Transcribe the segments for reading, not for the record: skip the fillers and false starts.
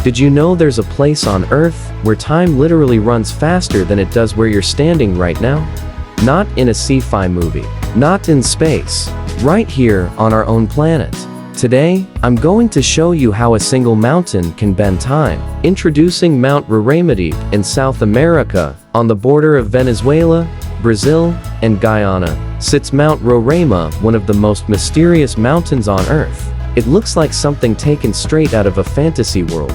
Did you know there's a place on Earth where time literally runs faster than it does where you're standing right now? Not in a sci-fi movie. Not in space. Right here on our own planet. Today, I'm going to show you how a single mountain can bend time. Introducing Mount Roraima in South America, on the border of Venezuela, Brazil, and Guyana, sits Mount Roraima, one of the most mysterious mountains on Earth. It looks like something taken straight out of a fantasy world.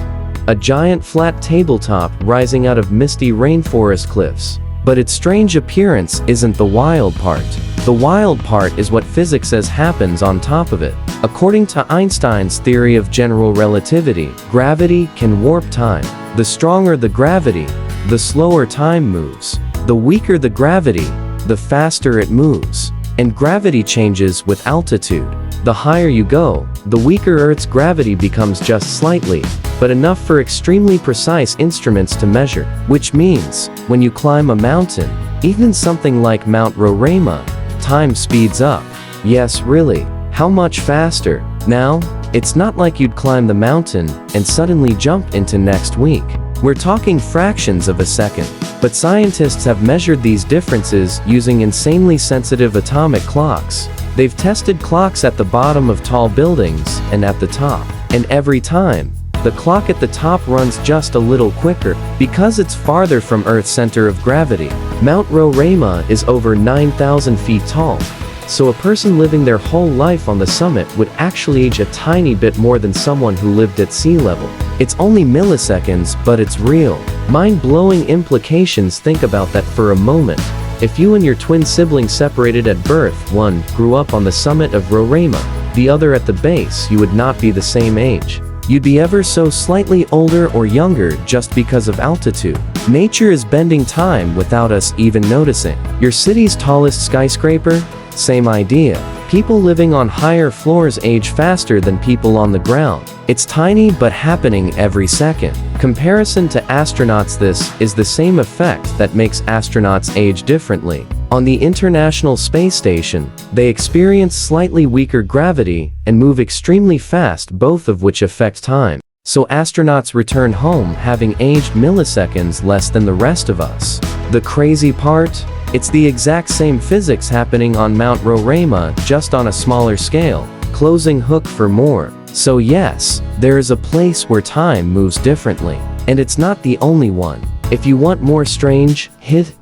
A giant flat tabletop rising out of misty rainforest cliffs. But its strange appearance isn't the wild part. The wild part is what physics says happens on top of it. According to Einstein's theory of general relativity, gravity can warp time. The stronger the gravity, the slower time moves. The weaker the gravity, the faster it moves. And gravity changes with altitude. The higher you go, the weaker Earth's gravity becomes just slightly, but enough for extremely precise instruments to measure. Which means, when you climb a mountain, even something like Mount Roraima, time speeds up. Yes, really. How much faster? Now, it's not like you'd climb the mountain and suddenly jump into next week. We're talking fractions of a second. But scientists have measured these differences using insanely sensitive atomic clocks. They've tested clocks at the bottom of tall buildings and at the top. And every time, the clock at the top runs just a little quicker because it's farther from Earth's center of gravity. Mount Roraima is over 9,000 feet tall. So a person living their whole life on the summit would actually age a tiny bit more than someone who lived at sea level. It's only milliseconds, but it's real. Mind-blowing implications. Think about that for a moment. If you and your twin sibling separated at birth, one grew up on the summit of Roraima, the other at the base, you would not be the same age. You'd be ever so slightly older or younger just because of altitude. Nature is bending time without us even noticing. Your city's tallest skyscraper? Same idea. People living on higher floors age faster than people on the ground. It's tiny but happening every second. Comparison to astronauts. This is the same effect that makes astronauts age differently. On the International Space Station, they experience slightly weaker gravity and move extremely fast, both of which affect time. So astronauts return home having aged milliseconds less than the rest of us. The crazy part? It's the exact same physics happening on Mount Roraima, just on a smaller scale. Closing hook for more. So yes, there is a place where time moves differently. And it's not the only one. If you want more strange,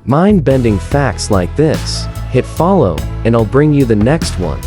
mind-bending facts like this, hit follow, and I'll bring you the next one.